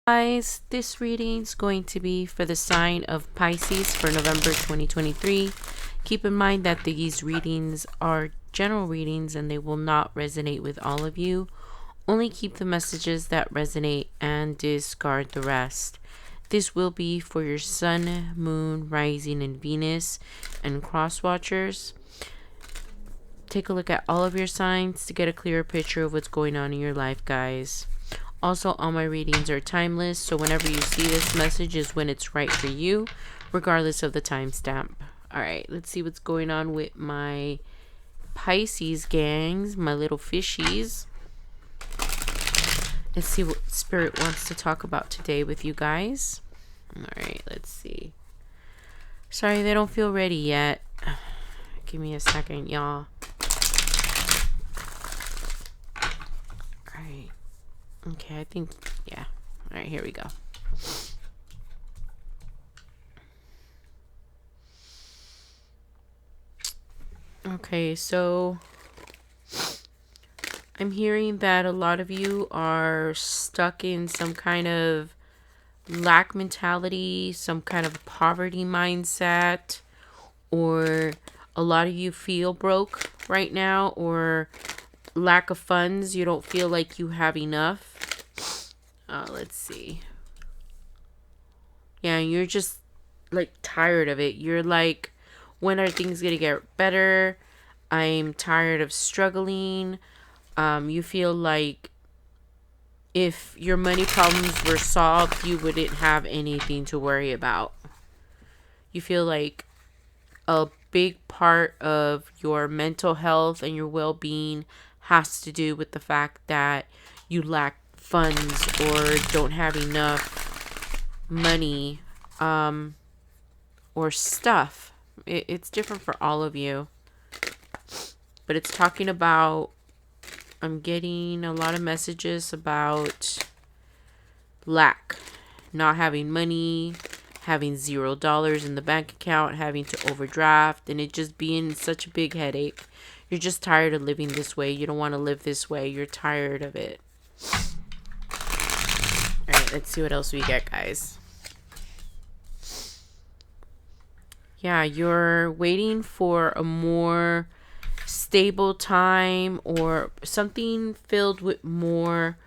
Guys, this reading is going to be for the sign of Pisces for November 2023. Keep in mind that these readings are general readings and they will not resonate with all of you. Only keep the messages that resonate and discard the rest. This will be for your sun, moon, rising, and Venus and cross watchers. Take a look at all of your signs to get a clearer picture of what's going on in your life, guys. Also, all my readings are timeless, so whenever you see this message is when it's right for you, regardless of the timestamp. Alright, let's see what's going on with my Pisces gangs, my little fishies. Let's see what Spirit wants to talk about today with you guys. Alright, let's see. Sorry, they don't feel ready yet. Give me a second, y'all. Alright. Okay, I think, yeah. Alright, here we go. Okay, so I'm hearing that a lot of you are stuck in some kind of lack mentality, some kind of poverty mindset, or a lot of you feel broke right now, or lack of funds. You don't feel like you have enough. Let's see. Yeah, you're just like tired of it. You're like, when are things gonna get better? I'm tired of struggling. You feel like if your money problems were solved, you wouldn't have anything to worry about. You feel like a big part of your mental health and your well-being has to do with the fact that you lack funds or don't have enough money or stuff. It's different for all of you, but it's talking about, I'm getting a lot of messages about lack, not having money, having $0 in the bank account, having to overdraft, and it just being such a big headache. You're just tired of living this way. You don't want to live this way. You're tired of it. Alright, let's see what else we get, guys. Yeah, you're waiting for a more stable time or something filled with more,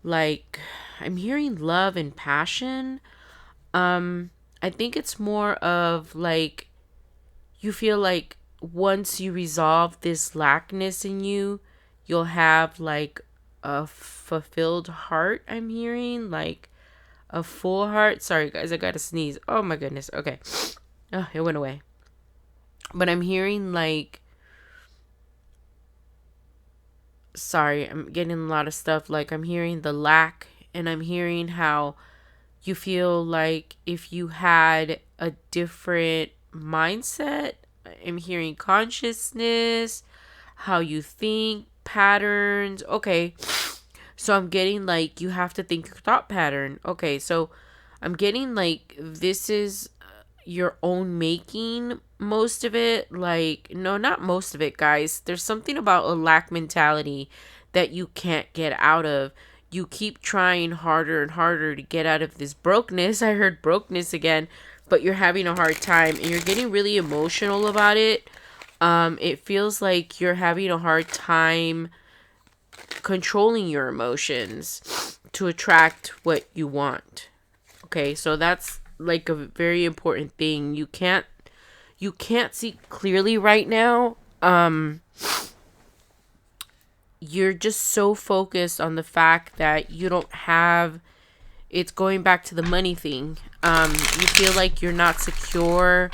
like, I'm hearing love and passion. I think it's more of like, you feel like once you resolve this lackness in you, you'll have like a fulfilled heart. I'm hearing like a full heart. Sorry guys, I gotta sneeze. Oh my goodness. Okay. Oh, it went away. But I'm hearing like, sorry, I'm getting a lot of stuff. Like, I'm hearing the lack, and I'm hearing how you feel like if you had a different mindset. I'm hearing consciousness, how you think, patterns. Okay, so I'm getting like you have to think your thought pattern. Okay, so I'm getting like this is your own making, most of it. Like, no, not most of it, guys. There's something about a lack mentality that you can't get out of. You keep trying harder and harder to get out of this brokenness. I heard brokenness again, but you're having a hard time and you're getting really emotional about it. It feels like you're having a hard time controlling your emotions to attract what you want. Okay, so that's like a very important thing. You can't see clearly right now. You're just so focused on the fact that you don't have, it's going back to the money thing. You feel like you're not secure,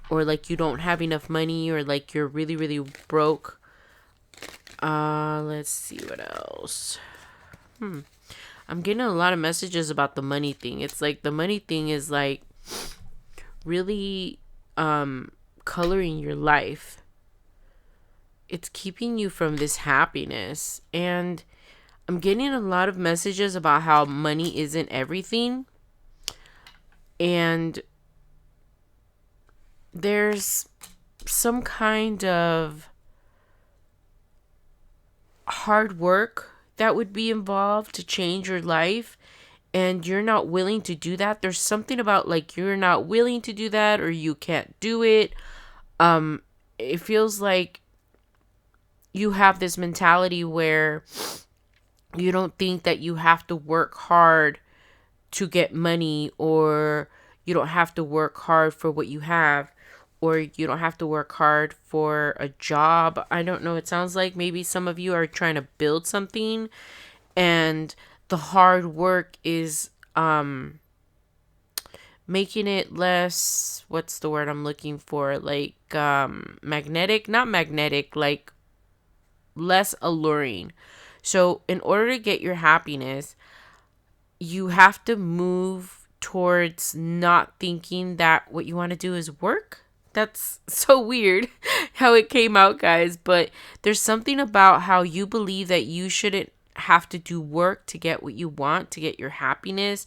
or like you don't have enough money, or like you're really, really broke. Let's see what else. I'm getting a lot of messages about the money thing. It's like the money thing is like really coloring your life. It's keeping you from this happiness. And I'm getting a lot of messages about how money isn't everything. And there's some kind of hard work that would be involved to change your life. and you're not willing to do that. There's something about like you're not willing to do that, or you can't do it. It feels like you have this mentality where you don't think that you have to work hard to get money, or you don't have to work hard for what you have, or you don't have to work hard for a job. I don't know. It sounds like maybe some of you are trying to build something, and the hard work is making it less, what's the word I'm looking for, like magnetic, not magnetic, like less alluring. So in order to get your happiness, you have to move towards not thinking that what you want to do is work. That's so weird how it came out, guys. But there's something about how you believe that you shouldn't have to do work to get what you want, to get your happiness.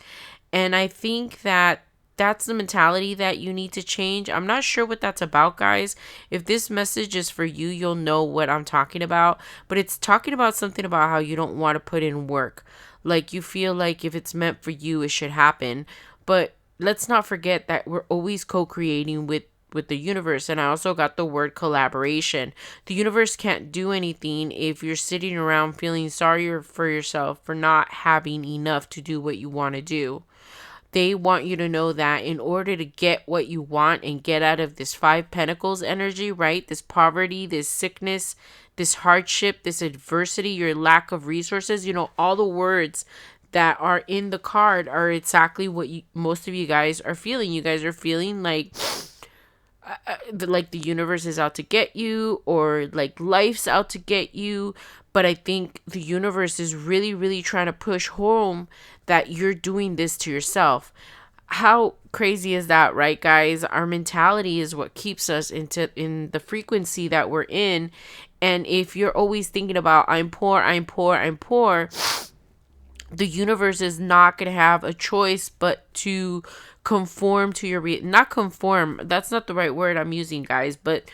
And I think that that's the mentality that you need to change. I'm not sure what that's about, guys. If this message is for you, you'll know what I'm talking about. But it's talking about something about how you don't want to put in work. Like you feel like if it's meant for you, it should happen. But let's not forget that we're always co-creating with the universe. And I also got the word collaboration. The universe can't do anything if you're sitting around feeling sorry for yourself for not having enough to do what you want to do. They want you to know that in order to get what you want and get out of this Five Pentacles energy, right? This poverty, this sickness, this hardship, this adversity, your lack of resources, all the words that are in the card are exactly what most of you guys are feeling. You guys are feeling like the universe is out to get you, or like life's out to get you. But I think the universe is really, really trying to push home that you're doing this to yourself. How crazy is that, right, guys? Our mentality is what keeps us in the frequency that we're in. And if you're always thinking about I'm poor, I'm poor, I'm poor, the universe is not going to have a choice but to conform to your not conform, that's not the right word I'm using, guys, but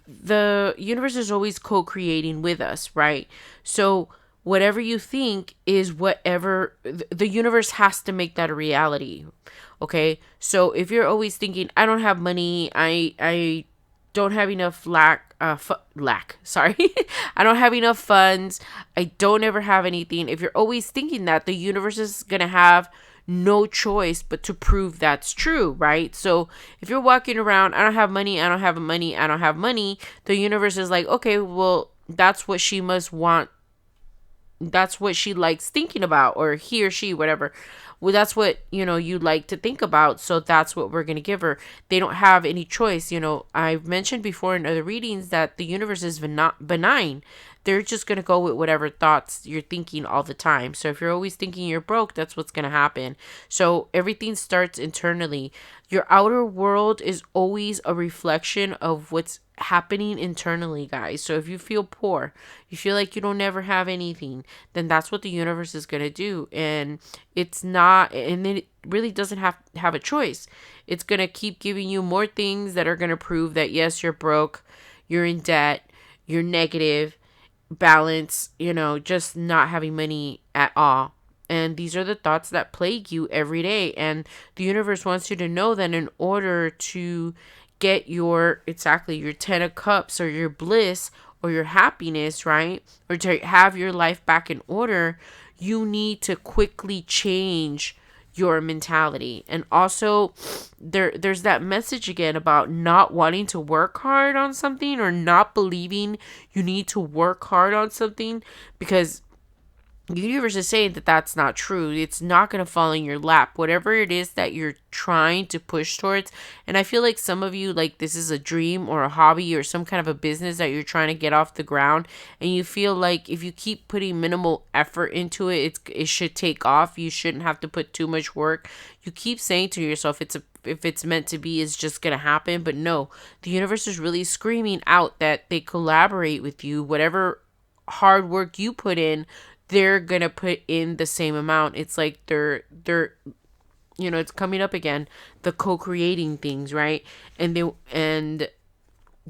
the universe is always co-creating with us, right? So whatever you think is whatever the universe has to make that a reality. Okay, so if you're always thinking I don't have money, I don't have enough sorry I don't have enough funds, I don't ever have anything. If you're always thinking that, the universe is gonna have no choice but to prove that's true, right? So if you're walking around, I don't have money, I don't have money, I don't have money, the universe is like, okay, well, that's what she must want, that's what she likes thinking about, or he or she, whatever. Well, that's what you like to think about, so that's what we're going to give her. They don't have any choice. I've mentioned before in other readings that the universe is benign. They're just going to go with whatever thoughts you're thinking all the time. So if you're always thinking you're broke, that's what's going to happen. So everything starts internally. Your outer world is always a reflection of what's happening internally, guys. So if you feel poor, you feel like you don't never have anything, then that's what the universe is going to do. And it's not, and it really doesn't have a choice. It's going to keep giving you more things that are going to prove that yes, you're broke, you're in debt, you're negative, balance, just not having money at all. And these are the thoughts that plague you every day. And the universe wants you to know that in order to get your 10 of cups, or your bliss, or your happiness, right? Or to have your life back in order, you need to quickly change your mentality. And also there's that message again about not wanting to work hard on something, or not believing you need to work hard on something, because the universe is saying that that's not true. It's not going to fall in your lap. Whatever it is that you're trying to push towards. And I feel like some of you, like, this is a dream or a hobby or some kind of a business that you're trying to get off the ground. And you feel like if you keep putting minimal effort into it, it should take off. You shouldn't have to put too much work. You keep saying to yourself, if it's meant to be, it's just going to happen. But no, the universe is really screaming out that they collaborate with you. Whatever hard work you put in, they're gonna put in the same amount. It's like they're it's coming up again, the co-creating things, right? And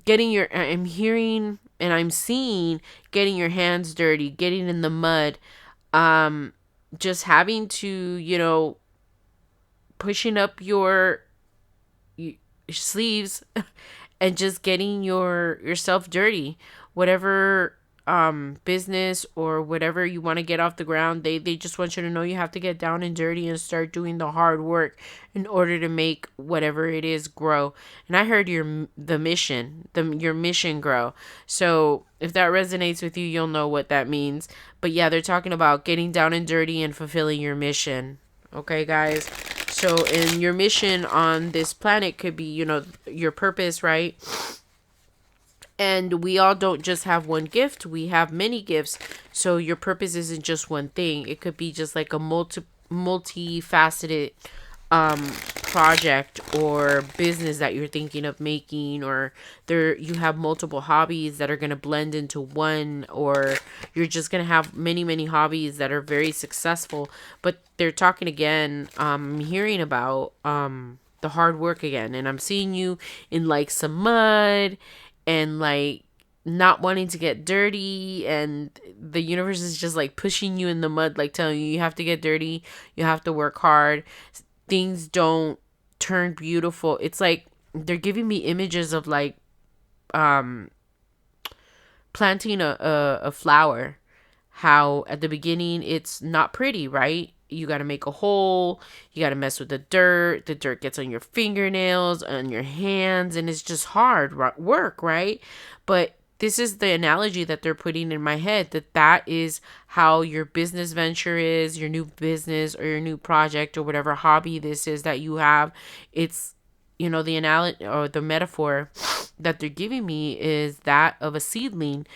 getting I'm hearing and I'm seeing getting your hands dirty, getting in the mud, just having to, pushing up your sleeves and just getting yourself dirty. Whatever business or whatever you want to get off the ground, they just want you to know you have to get down and dirty and start doing the hard work in order to make whatever it is grow. And I heard your mission grow. So if that resonates with you, you'll know what that means. But yeah, they're talking about getting down and dirty and fulfilling your mission. Okay, guys. So, and your mission on this planet could be, your purpose, right? And we all don't just have one gift, we have many gifts. So your purpose isn't just one thing. It could be just like a multifaceted project or business that you're thinking of making, or you have multiple hobbies that are going to blend into one, or you're just going to have many hobbies that are very successful. But they're talking again, hearing about the hard work again, and I'm seeing you in like some mud and like not wanting to get dirty, and the universe is just like pushing you in the mud, like telling you have to get dirty, you have to work hard. Things don't turn beautiful. It's like they're giving me images of like planting a flower, how at the beginning it's not pretty, right? You got to make a hole, you got to mess with the dirt gets on your fingernails, on your hands, and it's just hard work, right? But this is the analogy that they're putting in my head, that is how your business venture is, your new business or your new project or whatever hobby this is that you have. It's, the analogy or the metaphor that they're giving me is that of a seedling.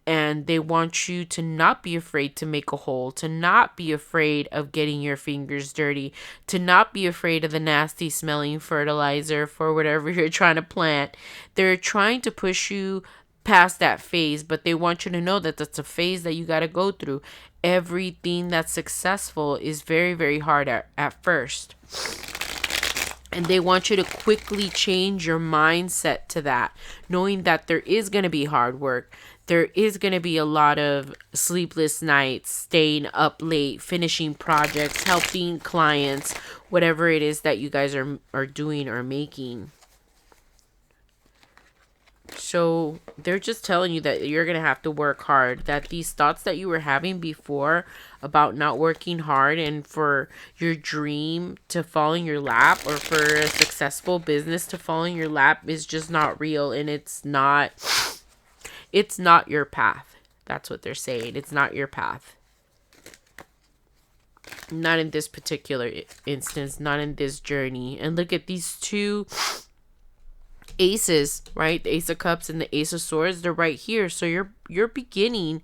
And they want you to not be afraid to make a hole, to not be afraid of getting your fingers dirty, to not be afraid of the nasty smelling fertilizer for whatever you're trying to plant. They're trying to push you past that phase, but they want you to know that that's a phase that you got to go through. Everything that's successful is very hard at first. And they want you to quickly change your mindset to that, knowing that there is going to be hard work. There is going to be a lot of sleepless nights, staying up late, finishing projects, helping clients, whatever it is that you guys are doing or making. So they're just telling you that you're going to have to work hard, that these thoughts that you were having before about not working hard and for your dream to fall in your lap, or for a successful business to fall in your lap, is just not real, and it's not your path. That's what they're saying. It's not your path. Not in this particular instance, not in this journey. And look at these two aces, right? The Ace of Cups and the Ace of Swords, they're right here. So your beginning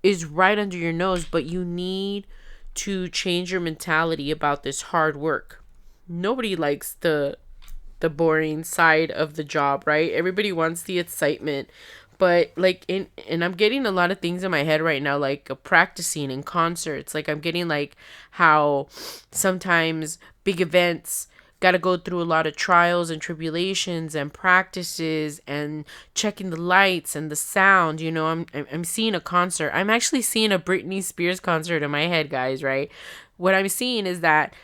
is right under your nose, but you need to change your mentality about this hard work. Nobody likes the boring side of the job, right? Everybody wants the excitement. But like and I'm getting a lot of things in my head right now, like practicing in concerts. Like I'm getting like how sometimes big events got to go through a lot of trials and tribulations and practices and checking the lights and the sound. I'm seeing a concert. I'm actually seeing a Britney Spears concert in my head, guys, right? What I'm seeing is that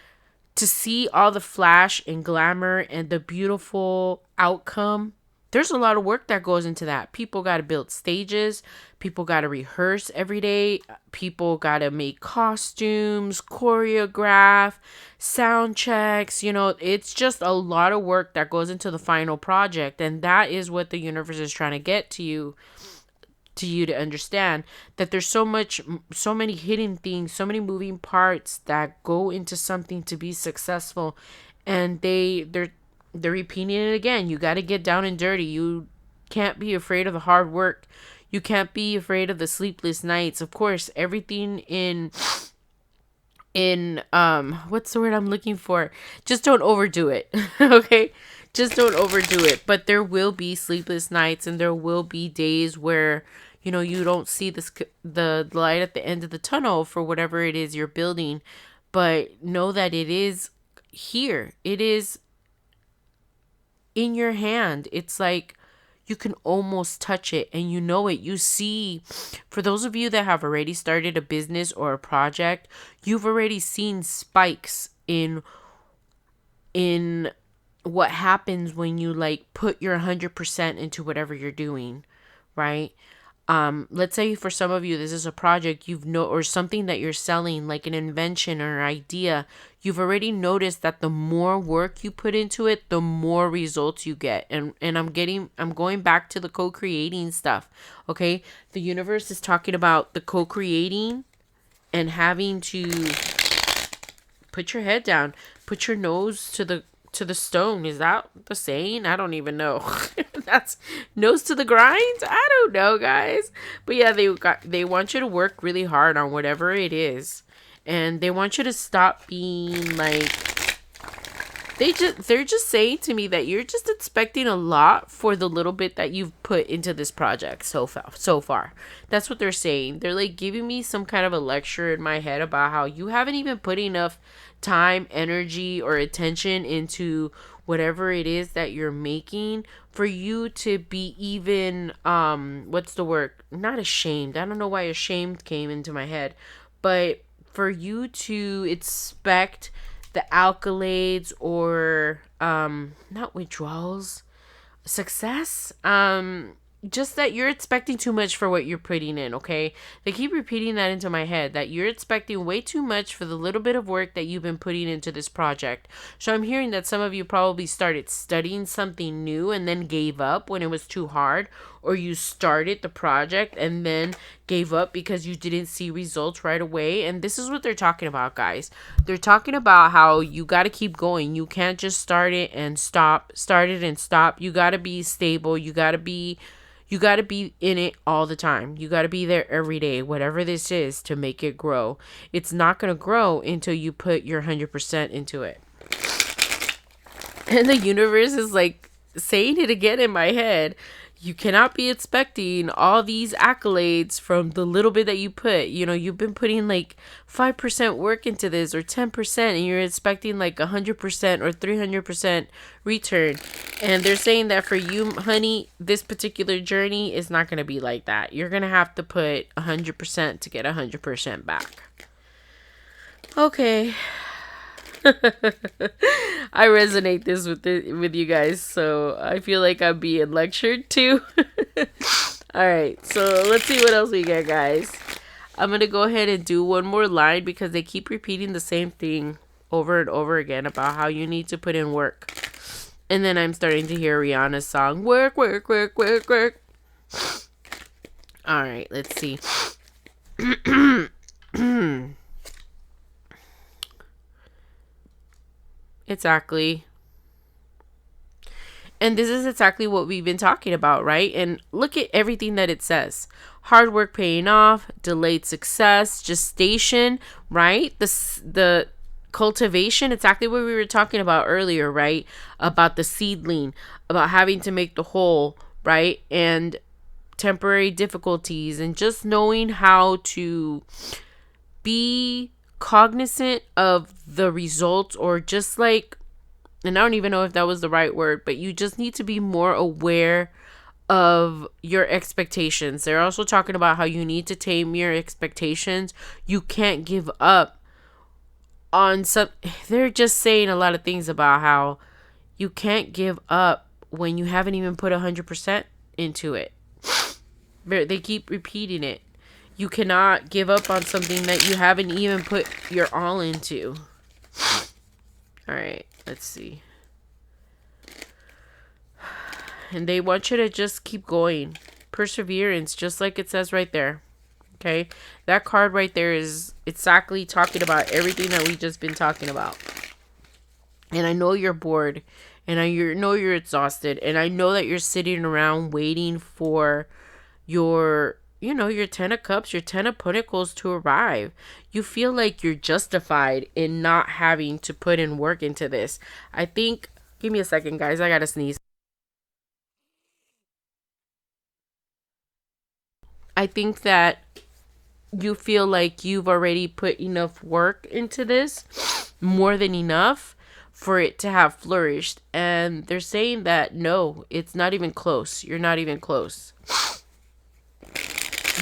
to see all the flash and glamour and the beautiful outcome, there's a lot of work that goes into that. People got to build stages. People got to rehearse every day. People got to make costumes, choreograph, sound checks. It's just a lot of work that goes into the final project. And that is what the universe is trying to get to you to understand, that there's so many hidden things, so many moving parts that go into something to be successful. And they're repeating it again. You got to get down and dirty. You can't be afraid of the hard work. You can't be afraid of the sleepless nights. Of course, everything in what's the word I'm looking for? Just don't overdo it. Okay? Just don't overdo it. But there will be sleepless nights, and there will be days where you don't see the light at the end of the tunnel for whatever it is you're building. But know that it is here. It is in your hand. It's like You can almost touch it, and you know it. You see, for those of you that have already started a business or a project, you've already seen spikes in what happens when you like put your 100% into whatever you're doing, right? Let's say for some of you this is a project you've or something that you're selling, like an invention or an idea. You've already noticed that the more work you put into it, the more results you get. And I'm going back to the co-creating stuff. Okay? The universe is talking about the co-creating and having to put your head down, put your nose to the stone. Is that the saying? I don't even know. That's nose to the grind. I don't know, guys. But yeah, they want you to work really hard on whatever it is, and they want you to stop being like they're just saying to me that you're just expecting a lot for the little bit that you've put into this project so far. That's what they're saying. They're like giving me some kind of a lecture in my head about how you haven't even put enough time, energy, or attention into whatever it is that you're making for you to be even what's the word? Not ashamed. I don't know why ashamed came into my head, but for you to expect the accolades or not withdrawals, success, just that you're expecting too much for what you're putting in. Okay, they keep repeating that into my head, that you're expecting way too much for the little bit of work that you've been putting into this project. So I'm hearing that some of you probably started studying something new and then gave up when it was too hard, or you started the project and then gave up because you didn't see results right away. And this is what they're talking about, guys. They're talking about how you got to keep going. You can't just start it and stop, start it and stop. You got to be stable. You got to be in it all the time. You got to be there every day, whatever this is, to make it grow. It's not going to grow until you put your 100% into it. And the universe is like saying it again in my head. You cannot be expecting all these accolades from the little bit that you put. You know, you've been putting like 5% work into this or 10%, and you're expecting like 100% or 300% return. And they're saying that for you, honey, this particular journey is not going to be like that. You're going to have to put 100% to get 100% back. Okay. I resonate this with you guys, so I feel like I'm being lectured too. All right, so let's see what else we get, guys. I'm gonna go ahead and do one more line because they keep repeating the same thing over and over again about how you need to put in work. And then I'm starting to hear Rihanna's song, work, work, work, work, work. All right, let's see. Exactly. And this is exactly what we've been talking about, right? And look at everything that it says. Hard work paying off, delayed success, gestation, right? The cultivation, exactly what we were talking about earlier, right? About the seedling, about having to make the whole, right? And temporary difficulties, and just knowing how to be cognizant of the results, or just like, and I don't even know if that was the right word, but you just need to be more aware of your expectations. They're also talking about how you need to tame your expectations. You can't give up on some. They're just saying a lot of things about how you can't give up when you haven't even put 100% into it. They keep repeating it. You cannot give up on something that you haven't even put your all into. All right, let's see. And they want you to just keep going. Perseverance, just like it says right there. Okay? That card right there is exactly talking about everything that we've just been talking about. And I know you're bored. And I know you're exhausted. And I know that you're sitting around waiting for your, your 10 of cups, your 10 of pentacles to arrive. You feel like you're justified in not having to put in work into this. I think, give me a second, guys. I gotta sneeze. I think that you feel like you've already put enough work into this, more than enough, for it to have flourished. And they're saying that no, it's not even close. You're not even close.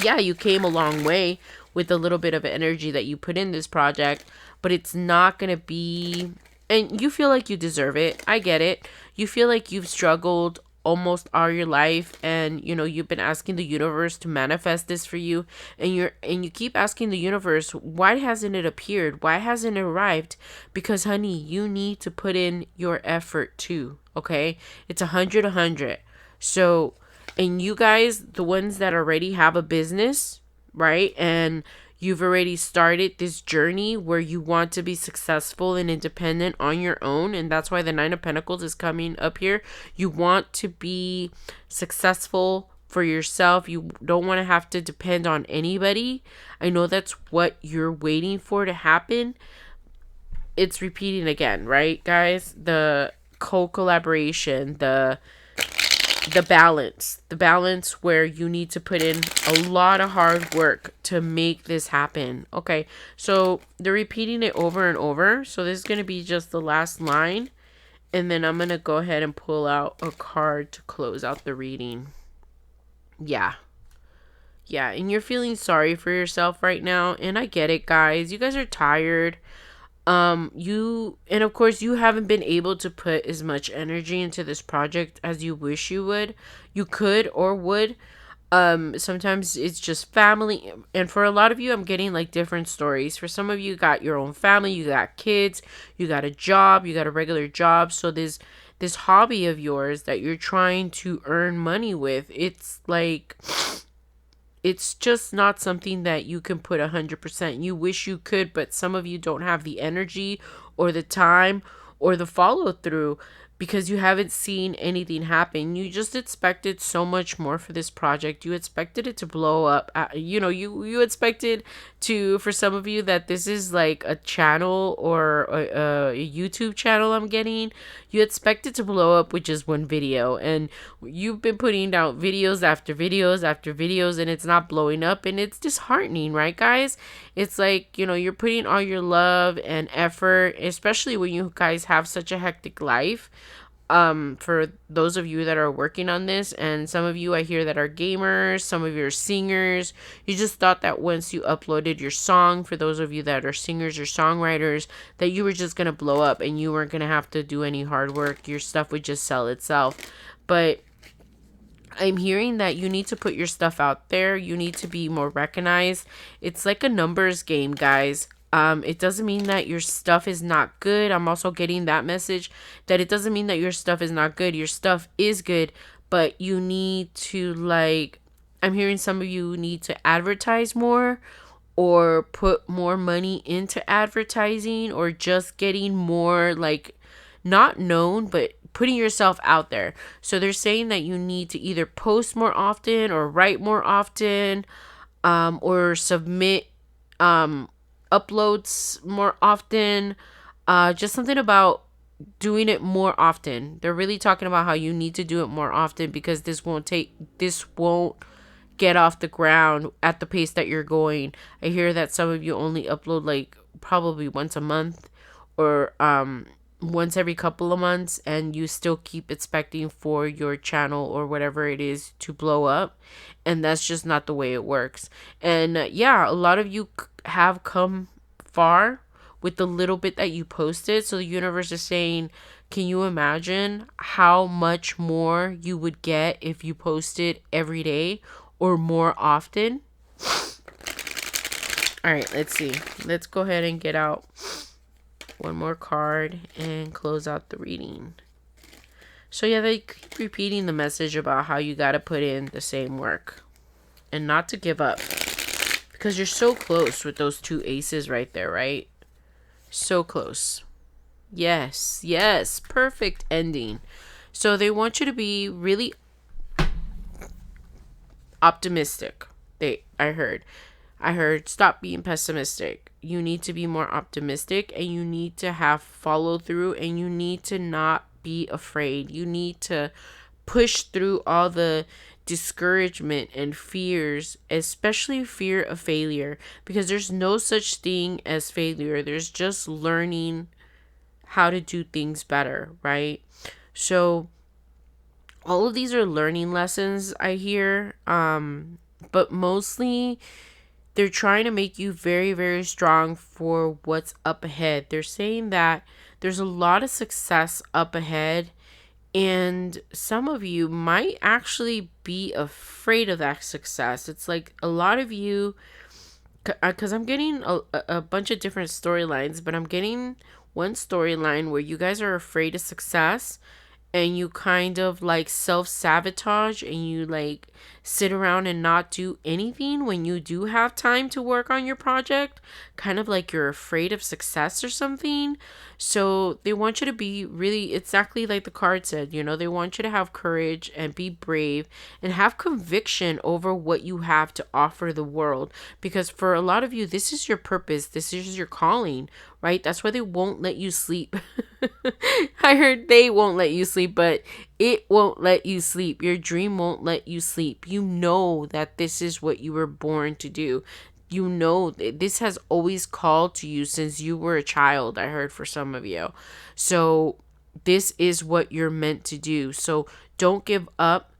Yeah, you came a long way with a little bit of energy that you put in this project, but it's not going to be, and you feel like you deserve it. I get it. You feel like you've struggled almost all your life, and you've been asking the universe to manifest this for you, and you keep asking the universe, why hasn't it appeared? Why hasn't it arrived? Because honey, you need to put in your effort too. Okay? It's 100. So, and you guys, the ones that already have a business, right? And you've already started this journey where you want to be successful and independent on your own. And that's why the Nine of Pentacles is coming up here. You want to be successful for yourself. You don't want to have to depend on anybody. I know that's what you're waiting for to happen. It's repeating again, right, guys? The co-collaboration, the balance where you need to put in a lot of hard work to make this happen. Okay, so they're repeating it over and over. So this is going to be just the last line. And then I'm going to go ahead and pull out a card to close out the reading. Yeah. Yeah, and you're feeling sorry for yourself right now. And I get it, guys. You guys are tired. And of course you haven't been able to put as much energy into this project as you wish you would. You could or would. Sometimes it's just family, and for a lot of you I'm getting like different stories. For some of you got your own family, you got kids, you got a job, you got a regular job. So this hobby of yours that you're trying to earn money with, it's like, it's just not something that you can put 100%. You wish you could, but some of you don't have the energy or the time or the follow through because you haven't seen anything happen. You just expected so much more for this project. You expected it to blow up. You expected to, for some of you, that this is like a channel or a YouTube channel I'm getting. You expect it to blow up with just one video, and you've been putting out videos after videos after videos, and it's not blowing up, and it's disheartening, right, guys? It's like, you're putting all your love and effort, especially when you guys have such a hectic life. For those of you that are working on this, and some of you I hear that are gamers, some of you are singers, you just thought that once you uploaded your song, for those of you that are singers or songwriters, that you were just gonna blow up and you weren't gonna have to do any hard work. Your stuff would just sell itself. But I'm hearing that you need to put your stuff out there. You need to be more recognized. It's like a numbers game, guys. It doesn't mean that your stuff is not good. I'm also getting that message that it doesn't mean that your stuff is not good. Your stuff is good, but you need to, like, I'm hearing some of you need to advertise more or put more money into advertising, or just getting more, like, not known, but putting yourself out there. So they're saying that you need to either post more often or write more often, or submit uploads more often. Just something about doing it more often. They're really talking about how you need to do it more often because this won't get off the ground at the pace that you're going. I hear that some of you only upload like probably once a month, or once every couple of months, and you still keep expecting for your channel or whatever it is to blow up, and that's just not the way it works. And yeah, a lot of you have come far with the little bit that you posted. So the universe is saying, can you imagine how much more you would get if you posted every day or more often? All right, let's see. Let's go ahead and get out one more card and close out the reading. So yeah, they keep repeating the message about how you got to put in the same work and not to give up, because you're so close with those two aces right there, right? So close. Yes, perfect ending. So they want you to be really optimistic. I heard stop being pessimistic. You need to be more optimistic, and you need to have follow through, and you need to not be afraid. You need to push through all the discouragement and fears, especially fear of failure, because there's no such thing as failure. There's just learning how to do things better, right? So all of these are learning lessons I hear, but mostly they're trying to make you very, very strong for what's up ahead. They're saying that there's a lot of success up ahead, and some of you might actually be afraid of that success. It's like a lot of you, because I'm getting a bunch of different storylines, but I'm getting one storyline where you guys are afraid of success, and you kind of like self sabotage, and you like sit around and not do anything when you do have time to work on your project, kind of like you're afraid of success or something. So they want you to be really exactly like the card said, they want you to have courage and be brave and have conviction over what you have to offer the world, because for a lot of you this is your purpose, this is your calling, right? That's why they won't let you sleep. I heard they won't let you sleep, but it won't let you sleep. Your dream won't let you sleep. You know that this is what you were born to do. You know this has always called to you since you were a child, I heard for some of you. So this is what you're meant to do. So don't give up.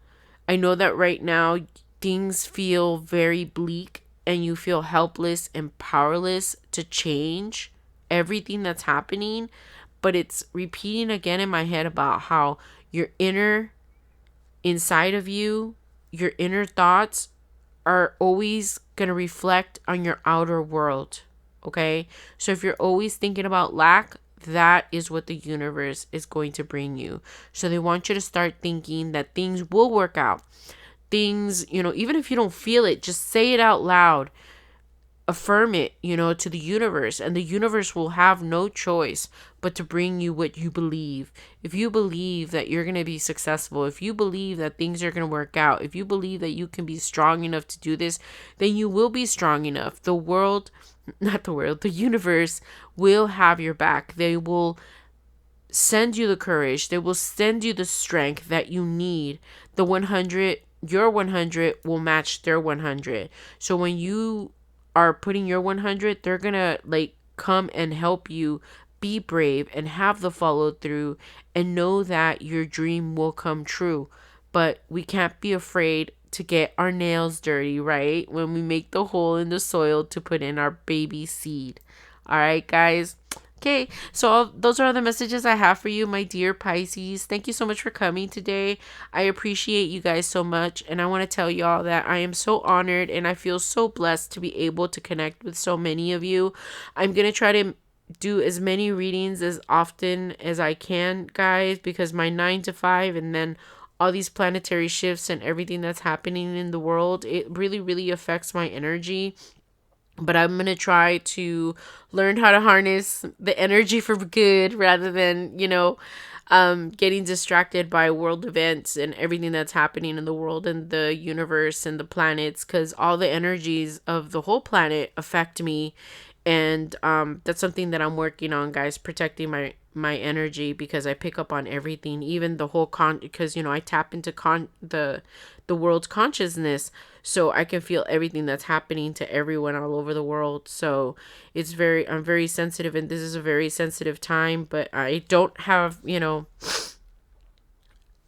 I know that right now things feel very bleak and you feel helpless and powerless to change everything that's happening, but it's repeating again in my head about how your inner inside of you, your inner thoughts are always going to reflect on your outer world. Okay? So if you're always thinking about lack, that is what the universe is going to bring you. So they want you to start thinking that things will work out. Things, even if you don't feel it, just say it out loud. Affirm it, to the universe, and the universe will have no choice but to bring you what you believe. If you believe that you're going to be successful, if you believe that things are going to work out, if you believe that you can be strong enough to do this, then you will be strong enough. The universe will have your back. They will send you the courage. They will send you the strength that you need. Your 100 will match their 100. So when you are putting your 100, they're gonna like come and help you be brave and have the follow through and know that your dream will come true. But we can't be afraid to get our nails dirty, right? When we make the hole in the soil to put in our baby seed. All right, guys. Okay, so those are all the messages I have for you, my dear Pisces. Thank you so much for coming today. I appreciate you guys so much, and I want to tell y'all that I am so honored and I feel so blessed to be able to connect with so many of you. I'm going to try to do as many readings as often as I can, guys, because my 9 to 5 and then all these planetary shifts and everything that's happening in the world, it really, really affects my energy. But I'm going to try to learn how to harness the energy for good rather than, getting distracted by world events and everything that's happening in the world and the universe and the planets, because all the energies of the whole planet affect me. And that's something that I'm working on, guys, protecting my energy, because I pick up on everything, even the whole because I tap into the world's consciousness, so I can feel everything that's happening to everyone all over the world. So I'm very sensitive, and this is a very sensitive time, but I don't have,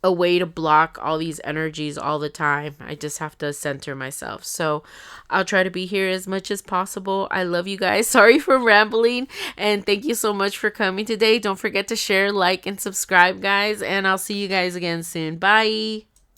a way to block all these energies all the time. I just have to center myself. So I'll try to be here as much as possible. I love you guys. Sorry for rambling, and thank you so much for coming today. Don't forget to share, like, and subscribe, guys, and I'll see you guys again soon. Bye.